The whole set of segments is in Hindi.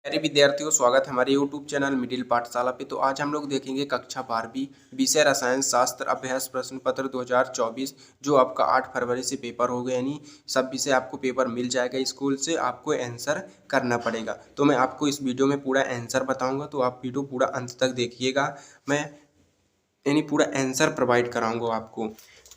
प्यारे विद्यार्थियों, स्वागत है हमारे YouTube चैनल मिडिल पाठशाला पे। तो आज हम लोग देखेंगे कक्षा 12वीं विषय रसायन शास्त्र अभ्यास प्रश्न पत्र 2024 जो आपका 8 फरवरी से पेपर हो गया। यानी सब विषय आपको पेपर मिल जाएगा स्कूल से, आपको आंसर करना पड़ेगा। तो मैं आपको इस वीडियो में पूरा आंसर बताऊंगा, तो आप वीडियो पूरा अंत तक देखिएगा। मैं यानी पूरा आंसर प्रोवाइड कराऊंगा आपको।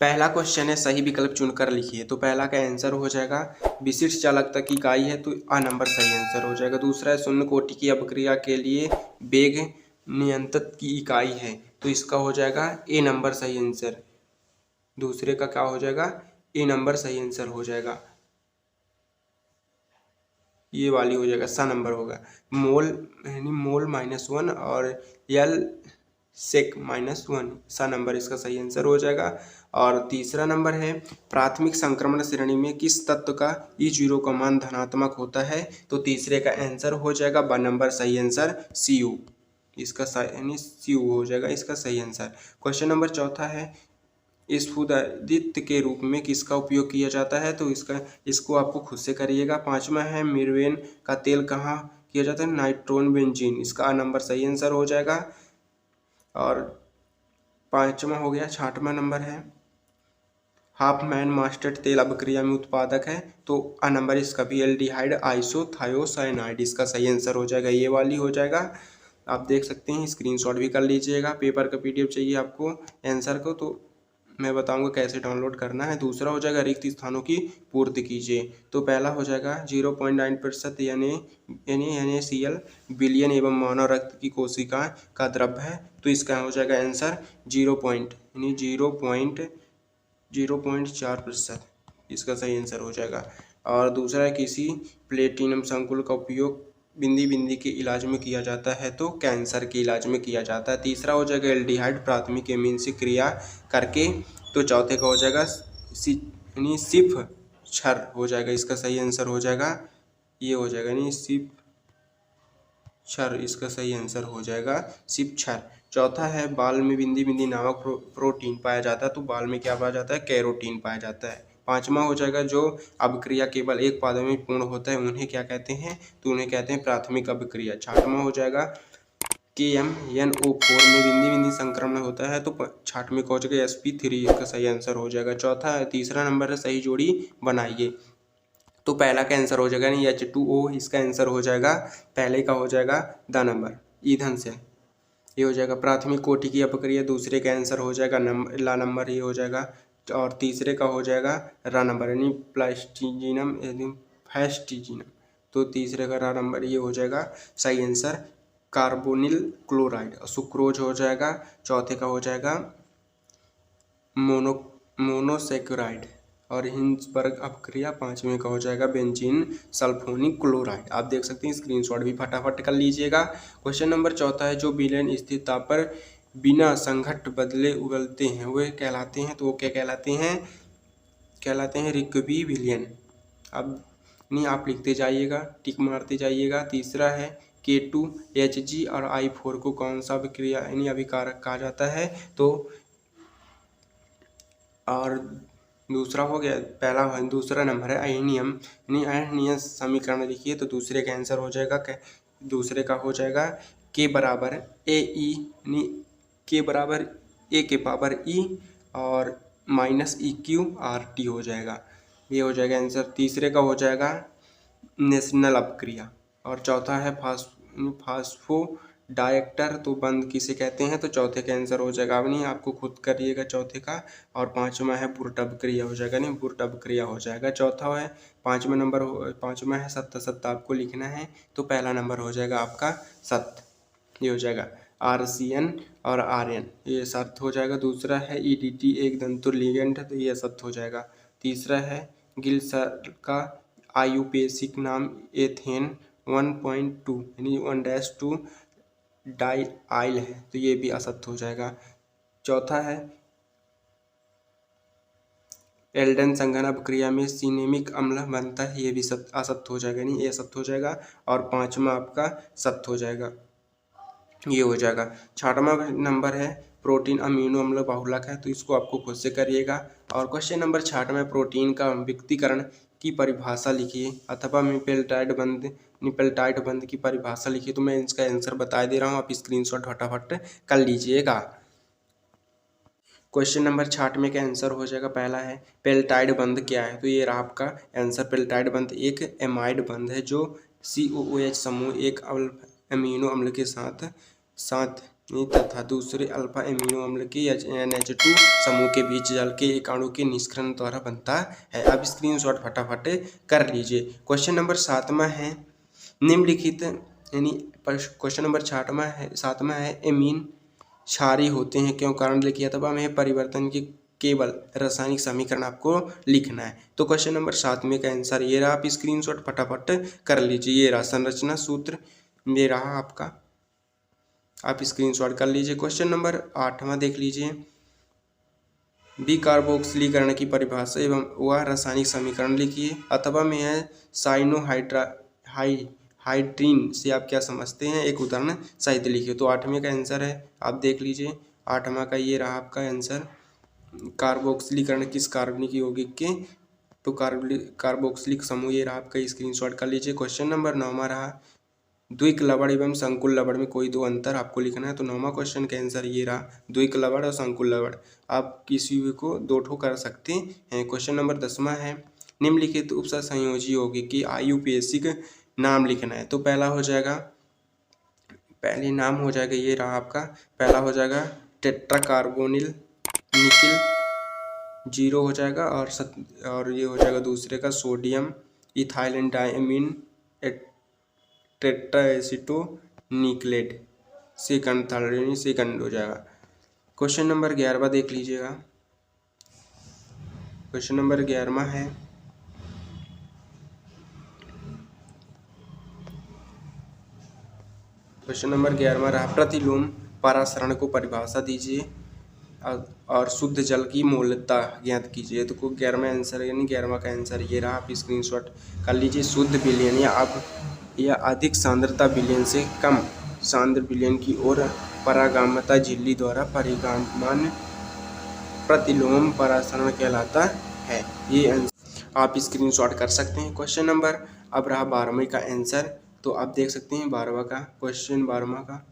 पहला क्वेश्चन है, सही विकल्प चुनकर लिखिए। तो पहला का आंसर हो जाएगा विशिष्ट चालकता की इकाई है, तो आ नंबर सही आंसर हो जाएगा। दूसरा है शून्य कोटि की अपक्रिया के लिए वेग नियंत्रित की इकाई है, तो इसका हो जाएगा ए नंबर सही आंसर। दूसरे का क्या हो जाएगा, ए नंबर सही आंसर हो जाएगा। ये वाली हो जाएगा, सा नंबर होगा। मोल यानी मोल -1 और यल सेक -1, सा नंबर इसका सही आंसर हो जाएगा। और तीसरा नंबर है प्राथमिक संक्रमण श्रेणी में किस तत्व का E0 का मान धनात्मक होता है, तो तीसरे का आंसर हो जाएगा ब नंबर सही आंसर Cu। इसका यानी Cu हो जाएगा इसका सही आंसर। क्वेश्चन नंबर चौथा है स्फुददित के रूप में किसका उपयोग किया जाता है, तो इसको आपको खुद से करिएगा। पांचवा है मिर्वेन का तेल कहाँ किया जाता है, नाइट्रोन बेंजीन, इसका नंबर सही आंसर हो जाएगा। और पांचवा हो गया। छठवां नंबर है हाफमैन मास्टर्ड तेल अभिक्रिया में उत्पादक है, तो अ नंबर इसका भी एल्डिहाइड आइसोथायोसाइनाइड, इसका सही आंसर हो जाएगा, ये वाली हो जाएगा। आप देख सकते हैं, स्क्रीनशॉट भी कर लीजिएगा। पेपर का PDF चाहिए आपको आंसर को, तो मैं बताऊंगा कैसे डाउनलोड करना है। दूसरा हो जाएगा रिक्त स्थानों की पूर्ति कीजिए। तो पहला हो जाएगा 0.9% यानी NaCl बिलियन एवं मानव रक्त की कोशिका का द्रव्य है, तो इसका हो जाएगा आंसर 0.4%, इसका सही आंसर हो जाएगा। और दूसरा है किसी प्लेटिनम संकुल का उपयोग बिंदी बिंदी के इलाज में किया जाता है, तो कैंसर के इलाज में किया जाता है। तीसरा हो जाएगा एल्डिहाइड प्राथमिक एमीन से क्रिया करके, तो चौथे का हो जाएगा सिफ क्षर हो जाएगा, इसका सही आंसर हो जाएगा ये हो जाएगा नहीं सिफ क्षर, इसका सही आंसर हो जाएगा सिफ क्षर। चौथा है बाल में बिंदी बिंदी नामक प्रोटीन पाया जाता है, तो बाल में क्या पाया जाता है, कैरोटीन पाया जाता है। पांचवा हो जाएगा जो अभिक्रिया केवल एक पाद में पूर्ण होता है उन्हें क्या कहते हैं, तो उन्हें कहते हैं प्राथमिक अभिक्रिया। छठवां हो जाएगा KMnO4 में बिंदी बिंदी संक्रमण होता है, तो छठवें का हो जाएगा sp3, इसका सही आंसर हो जाएगा। चौथा है तीसरा नंबर है सही जोड़ी बनाइए, तो पहला का आंसर हो जाएगा नहीं H2O, इसका आंसर हो जाएगा पहले का हो जाएगा द नंबर ईंधन से, ये हो जाएगा प्राथमिक कोटि की अपक्रिया। दूसरे का आंसर हो जाएगा ला नंबर, ये हो जाएगा। और तीसरे का हो जाएगा रा नंबर यानी प्लास्टिजिनम फैस्टिजिनम, तो तीसरे का रा नंबर ये हो जाएगा सही आंसर कार्बोनिल क्लोराइड। सुक्रोज हो जाएगा। चौथे का हो जाएगा मोनोसेक्राइड। और हिंसबर्ग अपक्रिया पांचवें का हो जाएगा बेंजीन सल्फोनिक क्लोराइड। आप देख सकते हैं, स्क्रीनशॉट भी फटाफट कर लीजिएगा। क्वेश्चन नंबर चौथा है जो विलयन स्थिरता पर बिना संघट्ट बदले उगलते हैं वे कहलाते हैं, तो वो क्या कहलाते हैं रिक्वी विलयन। अब नहीं, आप लिखते जाइएगा, टिक मारते जाइएगा। तीसरा है K2Hg और I4 को कौन सा अभिक्रिया यानी अभिकारक कहा जाता है, तो और दूसरा हो गया, पहला दूसरा नंबर है अयनियम यानी अयनीय समीकरण लिखिए, तो दूसरे का आंसर हो जाएगा दूसरे का हो जाएगा K बराबर AE यानी K बराबर A के पावर E और -EQRT हो जाएगा, ये हो जाएगा आंसर। तीसरे का हो जाएगा नेशनल अपक्रिया। और चौथा है फास्फो डायरेक्टर, तो बंद किसे कहते हैं, तो चौथे का आंसर हो जाएगा, अब नहीं आपको खुद करिएगा चौथे का। और पांचवा है बुर्ट अपक्रिया हो जाएगा, नहीं बुर्ट अपक्रिया हो जाएगा। चौथा है पांचवा है सत्य आपको लिखना है, तो पहला नंबर हो जाएगा आपका सत्य, ये हो जाएगा RCN और RN, ये सत्य हो जाएगा। दूसरा है EDT एक दंतुर लिगेंड है, तो ये सत्य हो जाएगा। तीसरा है गिल्सर का आयुपेसिक नाम एथेन 1.2 यानी 1-2 डाइल है, तो ये भी असत्य हो जाएगा। चौथा है एल्डन संघनन अपक्रिया में सिनेमिक अम्ल बनता है, ये भी असत्य हो जाएगा, नहीं ये सत्य हो जाएगा। और पांचवा आपका सत्य हो जाएगा, ये हो जाएगा। छठवां नंबर है प्रोटीन अमीनो अम्ल बहुलक है, तो इसको आपको खुद से करिएगा। और क्वेश्चन नंबर 6 में प्रोटीन का विकटीकरण की परिभाषा लिखिए, अथवा में पेल्टाइड बंद पेल्टाइड बंध की परिभाषा लिखिए। तो मैं इसका आंसर बता दे रहा हूँ, आप स्क्रीनशॉट फटाफट कर लीजिएगा। क्वेश्चन नंबर 66 का आंसर हो जाएगा, पहला है पेल्टाइड बंध क्या है। तो ये रहा आपका आंसर। पेल्टाइड बंध एक एमाइड बंध है जो COOH समूह एक अमीनो अम्ल के साथ तथा दूसरे अल्फा एमिनो अम्ल के NH2 समूह के बीच जल के एक अणु के निष्करण द्वारा बनता है। अब स्क्रीनशॉट फटाफट कर लीजिए। क्वेश्चन नंबर 7वां है निम्नलिखित यानी क्वेश्चन नंबर 7वां है एमीन क्षारीय होते हैं क्यों, कारण लिखिए। तब हमें परिवर्तन की केवल रासायनिक समीकरण आपको लिखना है। तो क्वेश्चन नंबर 7 का आंसर ये रहा, आप स्क्रीनशॉट फटाफट कर लीजिए। ये रहा संरचना सूत्र, ये रहा आपका, आप स्क्रीनशॉट कर लीजिए। क्वेश्चन नंबर 8वां देख लीजिए, विकार्बोक्सिलीकरण की परिभाषा एवं वह रासायनिक समीकरण लिखिए। अथवा में है हाइड्रीन से आप क्या समझते हैं, एक उदाहरण सहित लिखिए। तो 8वें का आंसर है, आप देख लीजिए 8वां का ये रहा आपका आंसर। कार्बोक्सिलीकरण किस कार्बनिक यौगिक के, तो कार्बोक्सिलिक समूह, ये रहा आपका, स्क्रीनशॉट कर लीजिए। क्वेश्चन नंबर 9वां रहा, द्विक लवण एवं संकुल लवण में कोई दो अंतर आपको लिखना है। तो 9वां क्वेश्चन का आंसर ये रहा, द्विक लवण और संकुल लवण। आप किसी भी को दो ठो कर सकते हैं। क्वेश्चन नंबर 10वां है निम्नलिखित उपसंयोजी यौगिक की आयुपेसिक नाम लिखना है। तो पहला हो जाएगा, पहले नाम हो जाएगा, ये रहा आपका, पहला हो जाएगा टेट्राकार्बोनिल निकिल 0 हो जाएगा, और ये हो जाएगा दूसरे का sodium ethylenediamine tetraaceto nickelate, second third यानी सेकंड हो जाएगा। क्वेश्चन नंबर 11वां देख लीजिएगा। क्वेश्चन नंबर 11वां है क्वेश्चन नंबर 11वां रहा, प्रतिलोम परासरण को परिभाषा दीजिए और शुद्ध जल की मोलता ज्ञात कीजिए। तो 11वां आंसर यानी 11वां का आंसर ये रहा, आप स्क्रीनशॉट कर लीजिए। शुद्ध विलयन या अधिक सांद्रता विलयन से कम सांद्र विलयन की ओर परागामता झिल्ली द्वारा परिगामन प्रतिलोम परासरण कहलाता है। ये आंसर आप स्क्रीनशॉट कर सकते हैं। क्वेश्चन नंबर अब रहा 12वें का आंसर। तो आप देख सकते हैं 12वां का क्वेश्चन, 12वां का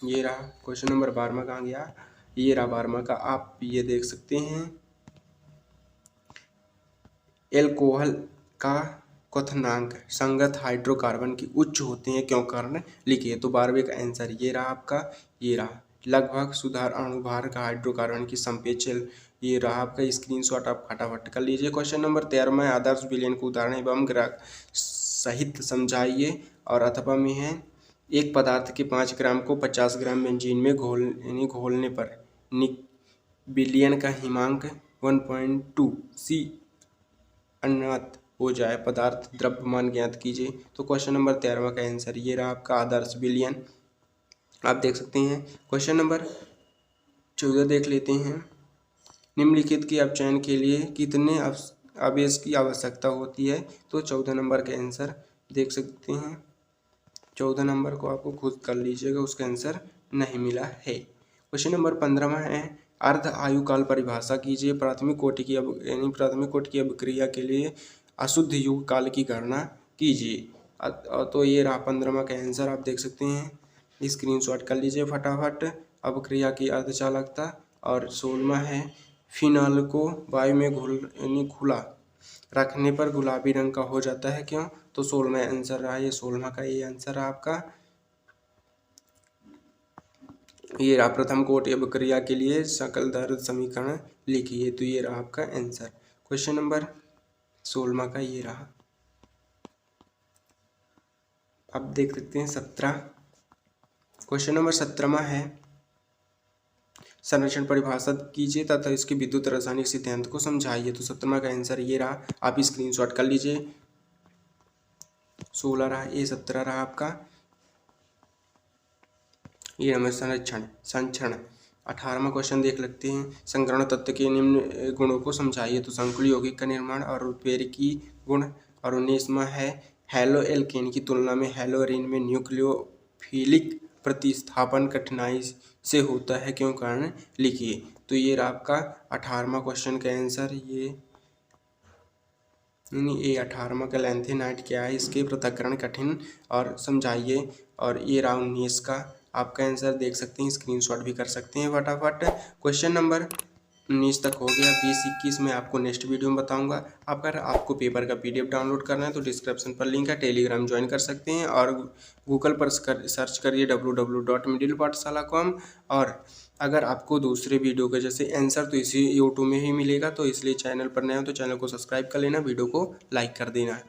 ये रहा क्वेश्चन नंबर 12वां कहाँ गया, ये रहा 12वां का, आप ये देख सकते हैं एल्कोहल का क्वथनांक संगत हाइड्रोकार्बन की उच्च होते हैं क्यों, कारण लिखिए। तो 12वें का आंसर ये रहा आपका, ये रहा लगभग सुधार अणुभार का हाइड्रोकार्बन की संपेक्ष, ये रहा आपका, स्क्रीनशॉट आप फटाफट कर लीजिए। क्वेश्चन नंबर 13वां आदर्श विलयन को उदाहरण एवं ग्राफ सहित समझाइए। और अथवा में है एक पदार्थ के 5 ग्राम को 50 ग्राम बेंजीन में घोलने पर विलयन का हिमांक 1.2 C अनंत हो जाए, पदार्थ द्रव्यमान ज्ञात कीजिए। तो क्वेश्चन नंबर 13वां का आंसर ये रहा आपका, आदर्श विलयन, आप देख सकते हैं। क्वेश्चन नंबर 14 देख लेते हैं, निम्नलिखित के अपचयन के लिए कितने आवेश की आवश्यकता होती है। तो 14 नंबर का आंसर देख सकते हैं, 14 नंबर को आपको खुद कर लीजिएगा, उसका आंसर नहीं मिला है। क्वेश्चन नंबर 15वां है अर्ध आयुकाल परिभाषा कीजिए। प्राथमिक कोटि की अभिक्रिया के लिए अशुद्ध युग काल की गणना कीजिए। तो ये रहा 15वां का आंसर, आप देख सकते हैं, स्क्रीनशॉट कर लीजिए फटाफट। अभिक्रिया की अर्धचालकता। और 16वां है फिनॉल को वायु में खुला रखने पर गुलाबी रंग का हो जाता है क्यों। तो 16वां आंसर रहा, ये 16वां का ये आंसर रहा आपका, ये रहा प्रथम कोटि अभिक्रिया के लिए सकल दर्द समीकरण लिखिए। तो ये रहा आपका आंसर। क्वेश्चन नंबर 16वां का ये रहा, अब देख सकते हैं 17। क्वेश्चन नंबर 17वां है संरक्षण परिभाषा कीजिए तथा इसके विद्युत रासायनिक सिद्धांत को समझाइए। तो 17वां का आंसर ये रहा, आप स्क्रीनशॉट कर लीजिए। 16 रहा, ये 17 रहा आपका, ये नंबर संरक्षण। 18वां क्वेश्चन देख लेते हैं, संकरण तत्व के निम्न गुणों को समझाइए। तो संकुल यौगिक का निर्माण और उत्प्रेरकी गुण। और 19वां है हैलो एल्केन की तुलना में हैलोरीन में न्यूक्लियोफिलिक प्रतिस्थापन कठिनाई से होता है क्यों, कारण लिखिए। तो ये रहा आपका 18वां क्वेश्चन का आंसर, ये यानी ए 18वां का लैंथेनाइट क्या है, इसके पृथक्करण कठिन और समझाइए। और ये रहा 19 का आपका आंसर, देख सकते हैं, स्क्रीनशॉट भी कर सकते हैं फटाफट। क्वेश्चन नंबर 19 तक हो गया। 20-21 में आपको नेक्स्ट वीडियो में बताऊंगा। अगर आपको पेपर का PDF डाउनलोड करना है तो डिस्क्रिप्शन पर लिंक है, टेलीग्राम ज्वाइन कर सकते हैं और गूगल पर सर्च करिए www.middlepathshala.com। और अगर आपको दूसरे वीडियो के जैसे आंसर तो इसी यूट्यूब में ही मिलेगा, तो इसलिए चैनल पर नए हो तो चैनल को सब्सक्राइब कर लेना, वीडियो को लाइक कर देना।